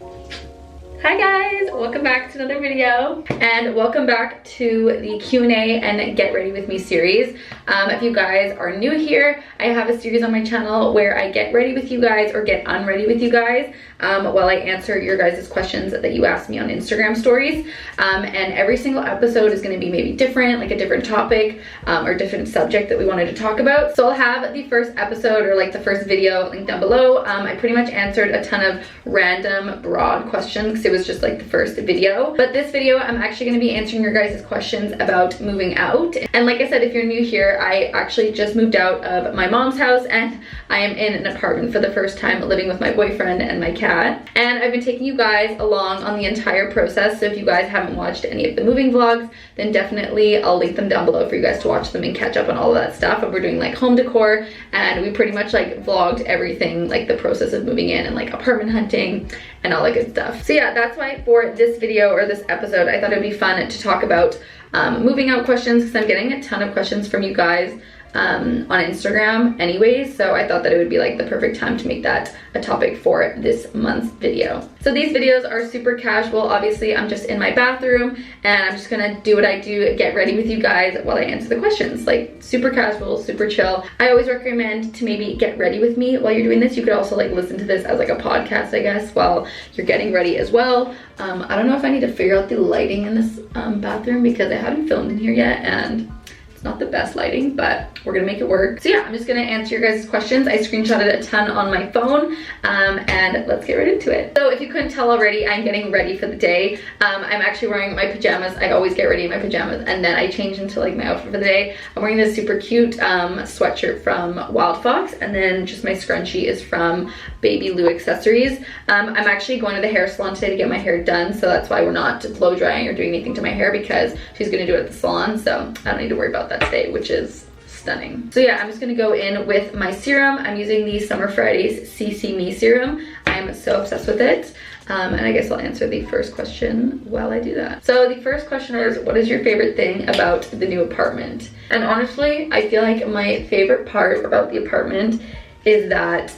Hi guys, welcome back to another video and welcome back to the Q&A and Get Ready With Me series. If you guys are new here, I have a series on my channel where I get ready with you guys or get unready with you guys while I answer your guys' questions that you ask me on Instagram stories. And every single episode is going to be maybe different, like a different topic or different subject that we wanted to talk about. So I'll have the first episode or like the first video linked down below. I pretty much answered a ton of random broad questions because it was just like the first video. But this video, I'm actually going to be answering your guys' questions about moving out. And like I said, if you're new here, I actually just moved out of my mom's house and I am in an apartment for the first time, living with my boyfriend and my cat. And I've been taking you guys along on the entire process. So if you guys haven't watched any of the moving vlogs, then definitely I'll link them down below for you guys to watch them and catch up on all of that stuff. And we're doing like home decor and we pretty much like vlogged everything, like the process of moving in and like apartment hunting and all that good stuff. So yeah, that's why for this video or this episode, I thought it'd be fun to talk about moving out questions because I'm getting a ton of questions from you guys on Instagram anyways, so I thought that it would be like the perfect time to make that a topic for this month's video. So these videos are super casual. Obviously I'm just in my bathroom and I'm just gonna do what I do, get ready with you guys while I answer the questions. Like super casual, super chill. I always recommend to maybe get ready with me while you're doing this. You could also like listen to this as like a podcast, I guess, while you're getting ready as well. I don't know if I need to figure out the lighting in this bathroom because I haven't filmed in here yet and it's not the best lighting, but we're gonna make it work. So yeah, I'm just gonna answer your guys' questions. I screenshotted a ton on my phone and let's get right into it. So if you couldn't tell already, I'm getting ready for the day. I'm actually wearing my pajamas. I always get ready in my pajamas and then I change into like my outfit for the day. I'm wearing this super cute sweatshirt from Wild Fox and then just my scrunchie is from Baby Lou Accessories. I'm actually going to the hair salon today to get my hair done, so that's why we're not blow drying or doing anything to my hair because she's gonna do it at the salon, so I don't need to worry about that today, which is stunning. So yeah, I'm just gonna go in with my serum. I'm using the Summer Fridays CC Me serum. I'm so obsessed with it. And I guess I'll answer the first question while I do that. So the first question is, what is your favorite thing about the new apartment? And honestly, I feel like my favorite part about the apartment is that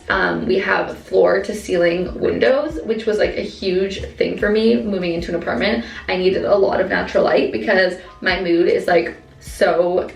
we have floor to ceiling windows, which was like a huge thing for me moving into an apartment. I needed a lot of natural light because my mood is like so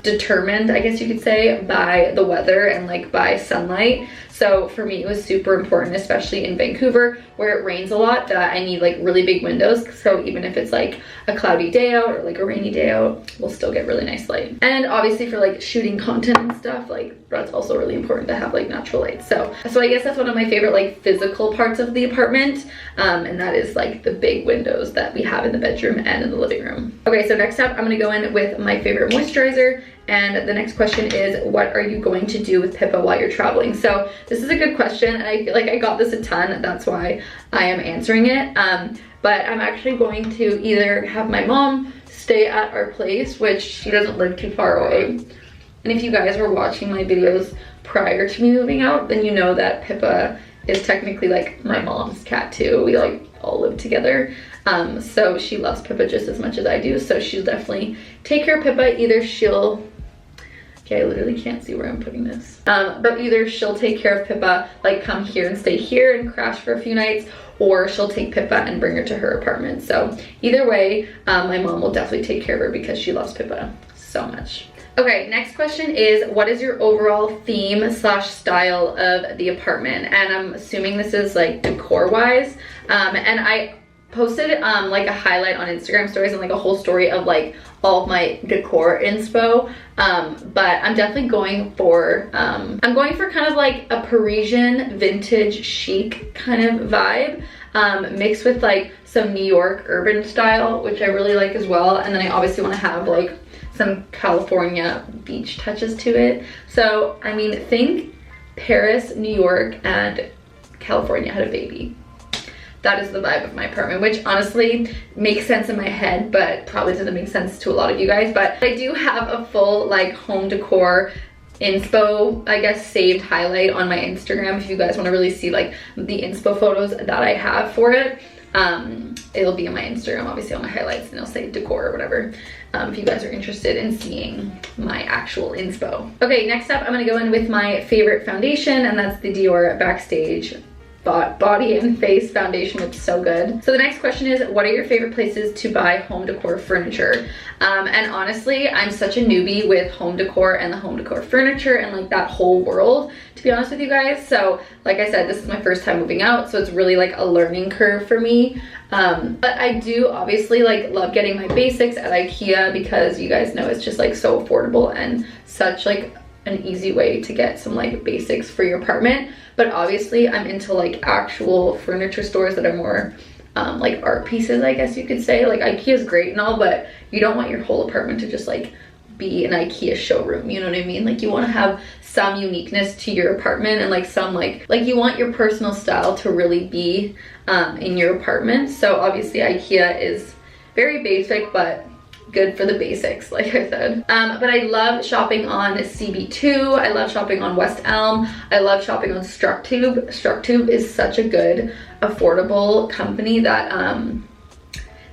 determined, I guess you could say, by the weather and like by sunlight. So for me, it was super important, especially in Vancouver where it rains a lot, that I need like really big windows. So even if it's like a cloudy day out or like a rainy day out, we'll still get really nice light. And obviously for like shooting content and stuff, like that's also really important to have like natural light. So I guess that's one of my favorite like physical parts of the apartment. And that is like the big windows that we have in the bedroom and in the living room. Okay, so next up, I'm gonna go in with my favorite moisturizer. And the next question is, what are you going to do with Pippa while you're traveling? So this is a good question and I feel like I got this a ton. That's why I am answering it. But I'm actually going to either have my mom stay at our place, which she doesn't live too far away. And if you guys were watching my videos prior to me moving out, then you know that Pippa is technically like my mom's cat too. We like all live together. So she loves Pippa just as much as I do. So she'll definitely take care of Pippa. Either she'll, okay, I literally can't see where I'm putting this. But either she'll take care of Pippa, like come here and stay here and crash for a few nights, or she'll take Pippa and bring her to her apartment. So either way, my mom will definitely take care of her because she loves Pippa so much. Okay, next question is, what is your overall theme slash style of the apartment? And I'm assuming this is like decor wise. And I posted like a highlight on Instagram stories and like a whole story of like all of my decor inspo, but I'm definitely going for I'm going for kind of like a Parisian vintage chic kind of vibe, mixed with like some New York urban style, which I really like as well. And then I obviously want to have like some California beach touches to it. So I mean, think Paris, New York, and California had a baby. That is the vibe of my apartment, which honestly makes sense in my head, but probably doesn't make sense to a lot of you guys. But I do have a full like home decor inspo, I guess, saved highlight on my Instagram if you guys want to really see like the inspo photos that I have for it. It'll be on my Instagram, obviously on my highlights, and it'll say decor or whatever, if you guys are interested in seeing my actual inspo. Okay, next up I'm gonna go in with my favorite foundation, and that's the Dior Backstage body and face foundation. It's so good. So the next question is, what are your favorite places to buy home decor furniture? And honestly, I'm such a newbie with home decor and the home decor furniture and like that whole world, to be honest with you guys. So like I said, this is my first time moving out, so it's really like a learning curve for me. But I do obviously like love getting my basics at IKEA because you guys know it's just like so affordable and such like an easy way to get some like basics for your apartment. But obviously I'm into like actual furniture stores that are more like art pieces, I guess you could say. Like IKEA is great and all, but you don't want your whole apartment to just like be an IKEA showroom, you know what I mean? Like you want to have some uniqueness to your apartment and like some like you want your personal style to really be in your apartment. So obviously IKEA is very basic, but good for the basics, like I said. But I love shopping on CB2. I love shopping on West Elm. I love shopping on Structube. Structube is such a good, affordable company that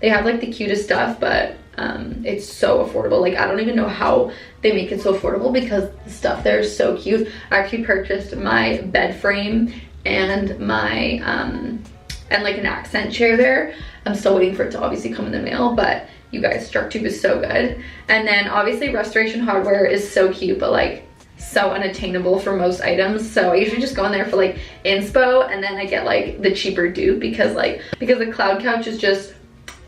they have like the cutest stuff, but it's so affordable. Like I don't even know how they make it so affordable because the stuff there is so cute. I actually purchased my bed frame and my and like an accent chair there. I'm still waiting for it to obviously come in the mail, but you guys, Structube is so good. And then obviously Restoration Hardware is so cute, but like so unattainable for most items. So I usually just go in there for like inspo, and then I get like the cheaper dupe because the cloud couch is just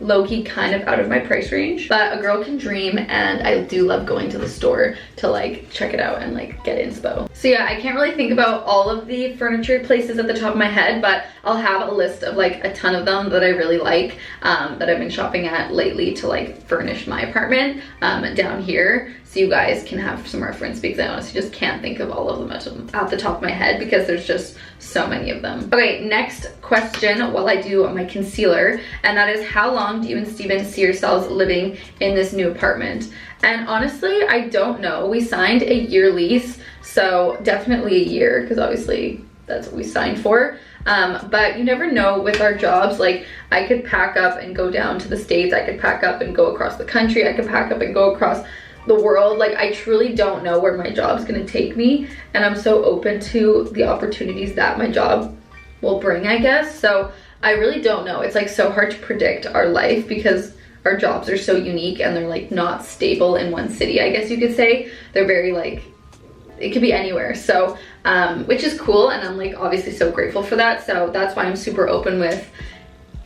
low-key kind of out of my price range. But a girl can dream, and I do love going to the store to like check it out and like get inspo. So yeah, I can't really think about all of the furniture places at the top of my head, but I'll have a list of like a ton of them that I really like, that I've been shopping at lately to like furnish my apartment down here, so you guys can have some reference, because I honestly just can't think of all of them at the top of my head because there's just so many of them. Okay, next question while I do my concealer, and that is, how long do you and Steven see yourselves living in this new apartment? And honestly, I don't know. We signed a year lease, so definitely a year, because obviously that's what we signed for. But you never know with our jobs. Like I could pack up and go down to the States. I could pack up and go across the country. I could pack up and go across the world. Like I truly don't know where my job's gonna take me, and I'm so open to the opportunities that my job will bring, I guess. So I really don't know. It's like so hard to predict our life because our jobs are so unique and they're like not stable in one city, I guess you could say. They're very like, it could be anywhere. So which is cool, and I'm like obviously so grateful for that. So that's why I'm super open with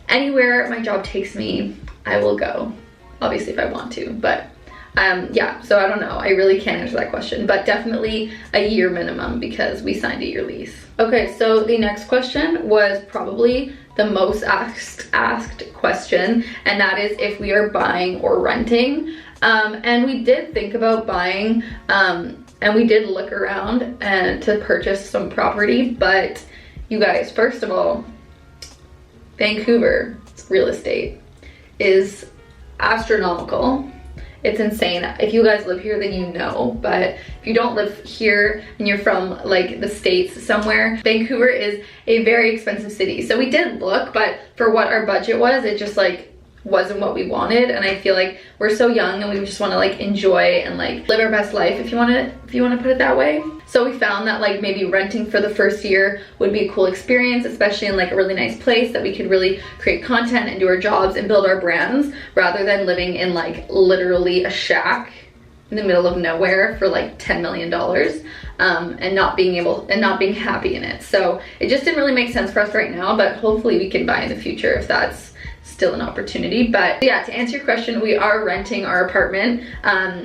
anywhere my job takes me, I will go, obviously if I want to. But yeah, so I don't know. I really can't answer that question, but definitely a year minimum because we signed a year lease. Okay, so the next question was probably the most asked question, and that is if we are buying or renting. And we did think about buying, and we did look around and to purchase some property, but you guys, first of all, Vancouver real estate is astronomical. It's insane. If you guys live here, then you know, but if you don't live here and you're from like the States somewhere, Vancouver is a very expensive city. So we did look, but for what our budget was, it just like wasn't what we wanted. And I feel like we're so young and we just want to like enjoy and like live our best life, if you want to put it that way. So we found that like maybe renting for the first year would be a cool experience, especially in like a really nice place that we could really create content and do our jobs and build our brands, rather than living in like literally a shack in the middle of nowhere for like $10 million and not being happy in it. So it just didn't really make sense for us right now, but hopefully we can buy in the future if that's still an opportunity. But yeah, to answer your question, we are renting our apartment.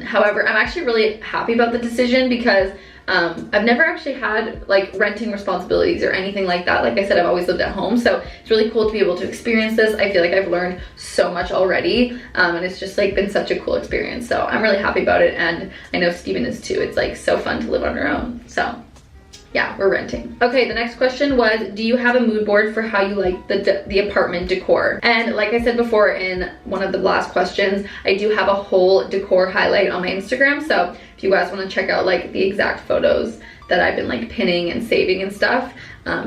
However, I'm actually really happy about the decision because I've never actually had like renting responsibilities or anything like that. Like I said, I've always lived at home, so it's really cool to be able to experience this. I feel like I've learned so much already, and it's just like been such a cool experience. So I'm really happy about it, and I know Steven is too. It's like so fun to live on our own. So yeah, we're renting. Okay, the next question was, do you have a mood board for how you like the apartment decor? And like I said before in one of the last questions, I do have a whole decor highlight on my Instagram. So if you guys want to check out like the exact photos that I've been like pinning and saving and stuff,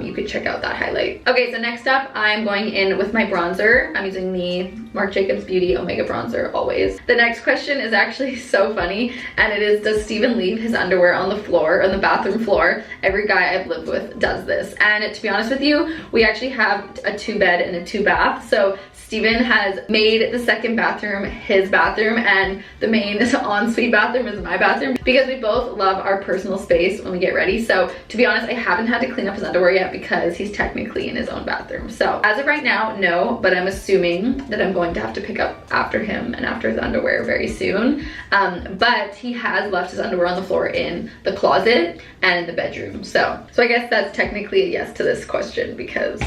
you could check out that highlight. Okay, so next up, I'm going in with my bronzer. I'm using the Marc Jacobs Beauty Omega Bronzer always. The next question is actually so funny, and it is, does Steven leave his underwear on the floor, on the bathroom floor? Every guy I've lived with does this. And to be honest with you, we actually have a 2-bed and a 2-bath. So Steven has made the second bathroom his bathroom, and the main ensuite bathroom is my bathroom, because we both love our personal space when we get ready. So to be honest, I haven't had to clean up his underwear yet because he's technically in his own bathroom. So as of right now, no, but I'm assuming that I'm going to have to pick up after him and after his underwear very soon. But he has left his underwear on the floor in the closet and in the bedroom. So I guess that's technically a yes to this question, because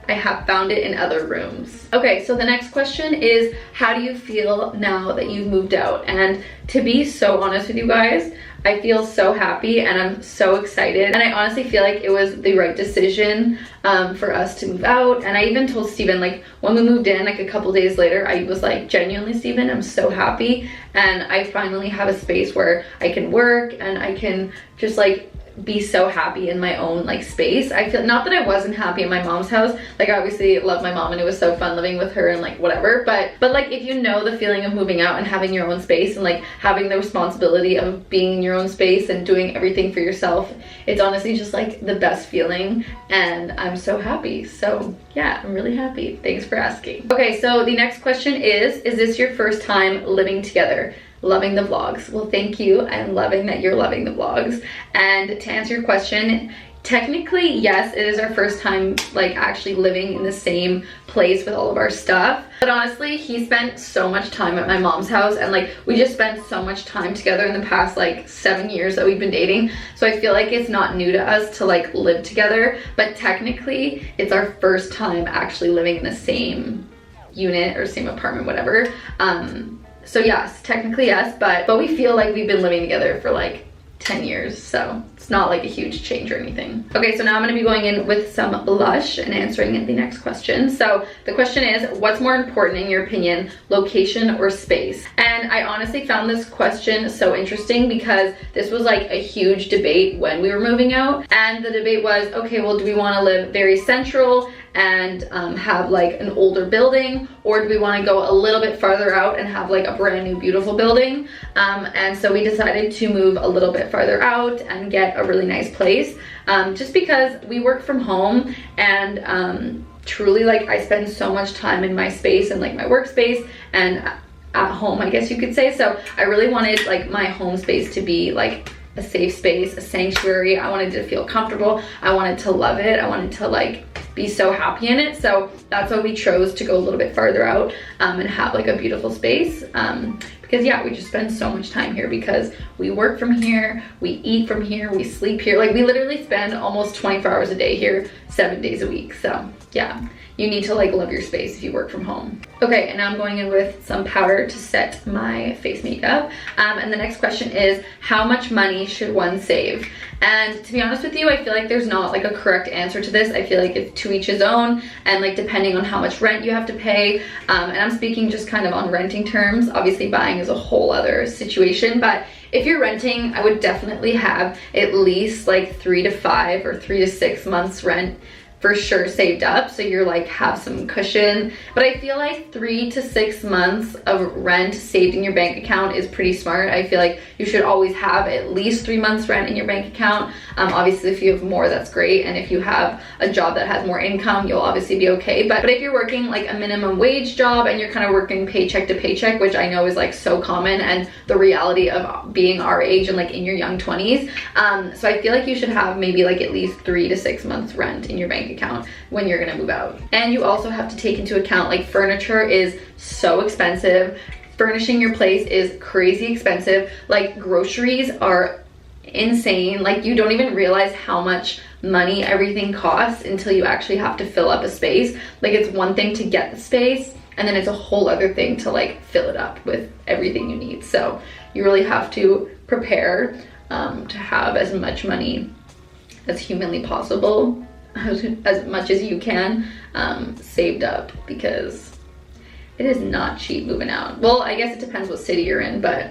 I have found it in other rooms. Okay, so the next question is, how do you feel now that you've moved out? And to be so honest with you guys, I feel so happy and I'm so excited. And I honestly feel like it was the right decision for us to move out. And I even told Steven, like, when we moved in, like a couple days later, I was like, genuinely, Steven, I'm so happy. And I finally have a space where I can work and I can just like be so happy in my own like space. I feel, not that I wasn't happy in my mom's house, like I obviously love my mom and it was so fun living with her and like whatever, but like if you know the feeling of moving out and having your own space and like having the responsibility of being in your own space and doing everything for yourself, it's honestly just like the best feeling, and I'm so happy. So yeah, I'm really happy. Thanks for asking. Okay, so the next question is this your first time living together? Loving the vlogs. Well, thank you. I'm loving that you're loving the vlogs. And to answer your question, technically, yes, it is our first time like actually living in the same place with all of our stuff. But honestly, he spent so much time at my mom's house, and like we just spent so much time together in the past like 7 years that we've been dating. So I feel like it's not new to us to like live together, but technically it's our first time actually living in the same unit or same apartment, whatever. So yes, technically yes, but we feel like we've been living together for like 10 years, so it's not like a huge change or anything. Okay, so now I'm gonna be going in with some blush and answering the next question. So the question is, what's more important in your opinion, location or space? And I honestly found this question so interesting because this was like a huge debate when we were moving out. And the debate was, okay, well, do we wanna live very central and have like an older building, or do we want to go a little bit farther out and have like a brand new beautiful building? And so we decided to move a little bit farther out and get a really nice place, just because we work from home, and truly like I spend so much time in my space and like my workspace and at home, I guess you could say. So I really wanted like my home space to be like a safe space, a sanctuary. I wanted to feel comfortable. I wanted to love it. I wanted to like be so happy in it. So that's why we chose to go a little bit farther out and have like a beautiful space. Because yeah, we just spend so much time here because we work from here, we eat from here, we sleep here. Like we literally spend almost 24 hours a day here, 7 days a week. So yeah, you need to like love your space if you work from home. Okay, and now I'm going in with some powder to set my face makeup. And the next question is, how much money should one save? And to be honest with you, I feel like there's not like a correct answer to this. I feel like it's to each his own, and like depending on how much rent you have to pay. And I'm speaking just kind of on renting terms. Obviously buying is a whole other situation, but if you're renting, I would definitely have at least like 3 to 5 or 3 to 6 months rent for sure saved up, so you're like have some cushion. But I feel like 3 to 6 months of rent saved in your bank account is pretty smart. I feel like you should always have at least 3 months rent in your bank account. Obviously if you have more, that's great, and if you have a job that has more income, you'll obviously be okay. But if you're working like a minimum wage job and you're kind of working paycheck to paycheck, which I know is like so common and the reality of being our age and like in your young 20s, so I feel like you should have maybe like at least 3 to 6 months rent in your bank account when you're gonna move out. And you also have to take into account like furniture is so expensive. Furnishing your place is crazy expensive. Like groceries are insane. Like you don't even realize how much money everything costs until you actually have to fill up a space. Like it's one thing to get the space, and then it's a whole other thing to like fill it up with everything you need. So you really have to prepare to have as much money as humanly possible, as much as you can, saved up, because it is not cheap moving out. Well, I guess it depends what city you're in, but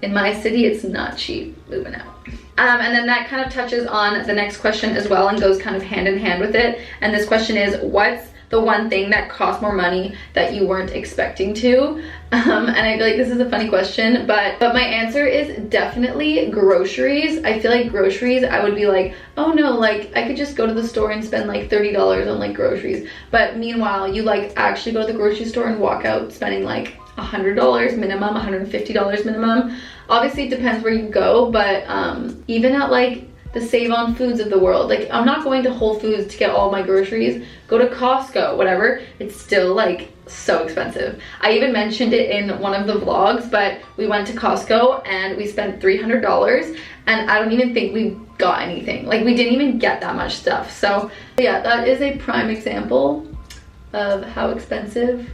in my city, it's not cheap moving out. And then that kind of touches on the next question as well and goes kind of hand in hand with it. And this question is, what's the one thing that cost more money that you weren't expecting to? And I feel like this is a funny question, but my answer is definitely groceries. I feel like groceries, I would be like, oh no, like I could just go to the store and spend like $30 on like groceries. But meanwhile, you like actually go to the grocery store and walk out spending like $100 minimum, $150 minimum. Obviously it depends where you go, but even at like the Save On Foods of the world, like I'm not going to Whole Foods to get all my groceries. Go to Costco, whatever. It's still like so expensive. I even mentioned it in one of the vlogs, but we went to Costco and we spent $300 and I don't even think we got anything. Like we didn't even get that much stuff. So yeah, that is a prime example of how expensive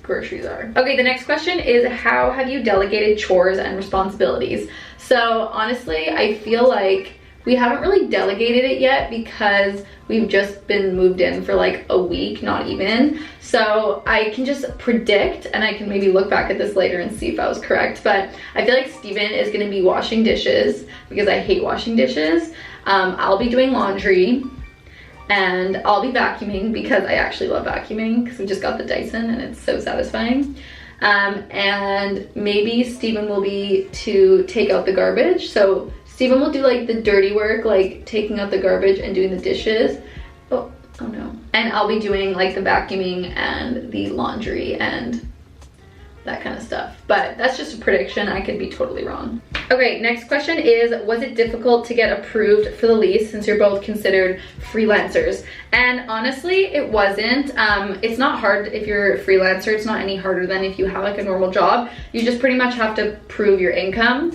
groceries are. Okay, the next question is, how have you delegated chores and responsibilities? So honestly, I feel like we haven't really delegated it yet because we've just been moved in for like a week, not even. So I can just predict, and I can maybe look back at this later and see if I was correct, but I feel like Steven is gonna be washing dishes because I hate washing dishes. I'll be doing laundry, and I'll be vacuuming because I actually love vacuuming because we just got the Dyson and it's so satisfying. And maybe Steven will be to take out the garbage. So Steven will do like the dirty work, like taking out the garbage and doing the dishes. Oh no. And I'll be doing like the vacuuming and the laundry and that kind of stuff. But that's just a prediction. I could be totally wrong. Okay, next question is, was it difficult to get approved for the lease since you're both considered freelancers? And honestly, it wasn't. It's not hard if you're a freelancer. It's not any harder than if you have like a normal job. You just pretty much have to prove your income.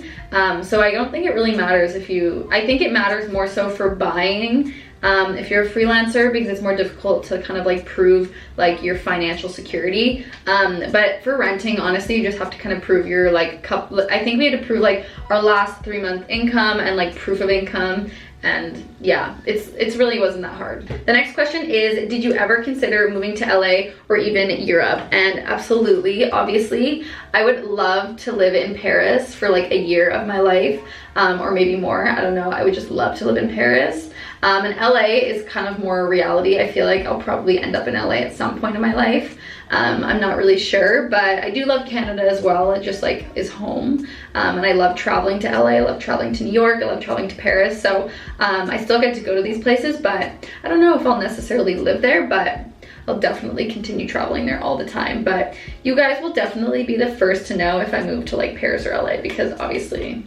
So I don't think it really matters if you, I think it matters more so for buying. If you're a freelancer, because it's more difficult to kind of like prove like your financial security. But for renting, honestly, you just have to kind of prove your like couple, I think we had to prove like our last 3-month income and like proof of income. And yeah, it's really wasn't that hard. The next question is, did you ever consider moving to LA or even Europe? And absolutely, obviously, I would love to live in Paris for like a year of my life, or maybe more, I don't know. I would just love to live in Paris. And LA is kind of more a reality. I feel like I'll probably end up in LA at some point in my life. I'm not really sure, but I do love Canada as well. It just like is home. And I love traveling to LA. I love traveling to New York. I love traveling to Paris. So I still get to go to these places, but I don't know if I'll necessarily live there, but I'll definitely continue traveling there all the time. But you guys will definitely be the first to know if I move to like Paris or LA, because obviously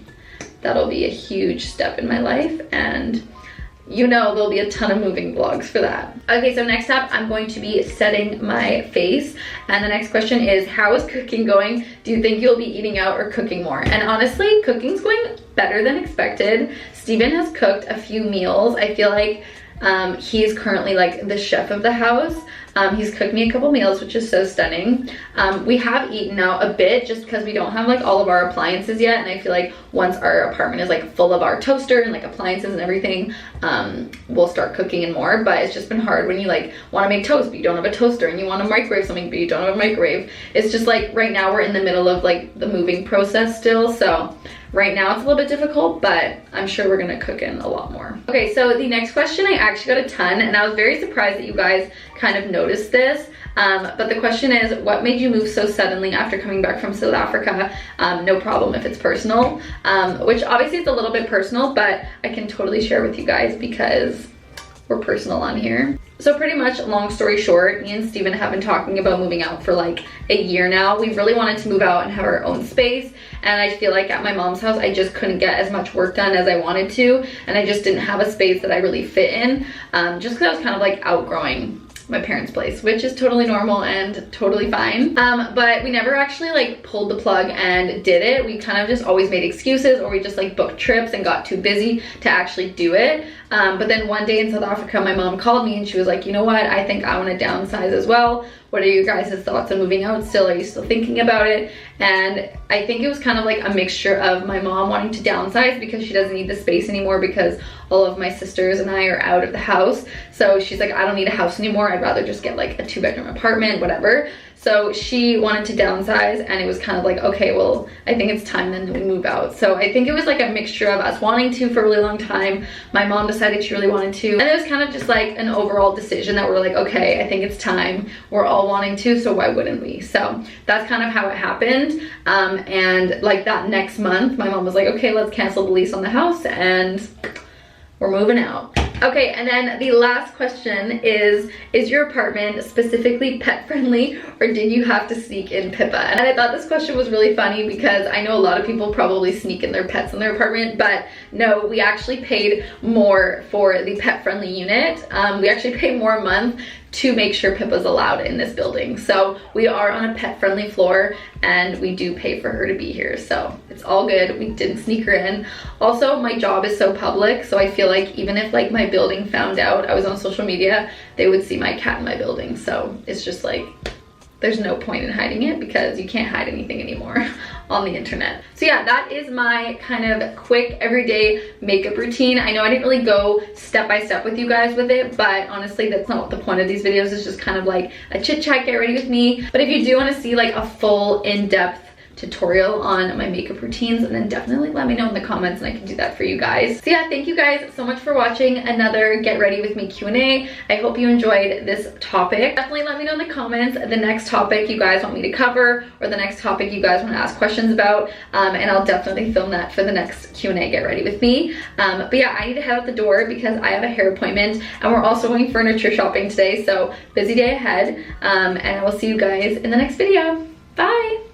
that'll be a huge step in my life, and you know there'll be a ton of moving vlogs for that. Okay, so next up, I'm going to be setting my face. And the next question is, how is cooking going? Do you think you'll be eating out or cooking more? And honestly, cooking's going better than expected. Steven has cooked a few meals. I feel like he's currently like the chef of the house. He's cooked me a couple meals, which is so stunning. We have eaten out a bit just because we don't have like all of our appliances yet, and I feel like once our apartment is like full of our toaster and like appliances and everything, we'll start cooking and more. But it's just been hard when you like want to make toast but you don't have a toaster, and you want to microwave something but you don't have a microwave. It's just like right now we're in the middle of like the moving process still, so right now it's a little bit difficult, but I'm sure we're gonna cook in a lot more. Okay, so the next question, I actually got a ton, and I was very surprised that you guys kind of noticed this. But the question is, what made you move so suddenly after coming back from South Africa? No problem if it's personal, which obviously it's a little bit personal, but I can totally share with you guys because we're personal on here. So pretty much, long story short, me and Steven have been talking about moving out for like a year now. We really wanted to move out and have our own space, and I feel like at my mom's house I just couldn't get as much work done as I wanted to, and I just didn't have a space that I really fit in, just because I was kind of like outgrowing my parents' place, which is totally normal and totally fine. But we never actually like pulled the plug and did it. We kind of just always made excuses, or we just like booked trips and got too busy to actually do it. But then one day in South Africa, my mom called me and she was like, you know what, I think I want to downsize as well. What are your guys' thoughts on moving out still? Are you still thinking about it? And I think it was kind of like a mixture of my mom wanting to downsize because she doesn't need the space anymore because all of my sisters and I are out of the house. So she's like, I don't need a house anymore. I'd rather just get like a 2-bedroom apartment, whatever. So she wanted to downsize, and it was kind of like, okay, well, I think it's time then we move out. So I think it was like a mixture of us wanting to for a really long time. My mom decided she really wanted to. And it was kind of just like an overall decision that we're like, okay, I think it's time. We're all wanting to, so why wouldn't we? So that's kind of how it happened. And like that next month, my mom was like, okay, let's cancel the lease on the house and we're moving out. Okay, and then the last question is your apartment specifically pet friendly, or did you have to sneak in Pippa? And I thought this question was really funny because I know a lot of people probably sneak in their pets in their apartment, but no, we actually paid more for the pet friendly unit. We actually pay more a month to make sure Pippa's allowed in this building. So we are on a pet friendly floor and we do pay for her to be here. So it's all good. We didn't sneak her in. Also, my job is so public, so I feel like even if like my building found out I was on social media, they would see my cat in my building. So it's just like, there's no point in hiding it because you can't hide anything anymore on the internet. So yeah, that is my kind of quick everyday makeup routine. I know I didn't really go step by step with you guys with it, but honestly, that's not what the point of these videos is, just kind of like a chit chat, get ready with me. But if you do want to see like a full in-depth tutorial on my makeup routines, and then definitely let me know in the comments and I can do that for you guys. So yeah, thank you guys so much for watching another Get Ready With Me Q&A. I hope you enjoyed this topic. Definitely let me know in the comments the next topic you guys want me to cover, or the next topic you guys want to ask questions about, and I'll definitely film that for the next Q&A Get Ready With Me. But yeah, I need to head out the door because I have a hair appointment, and we're also going furniture shopping today, so busy day ahead, and I will see you guys in the next video. Bye!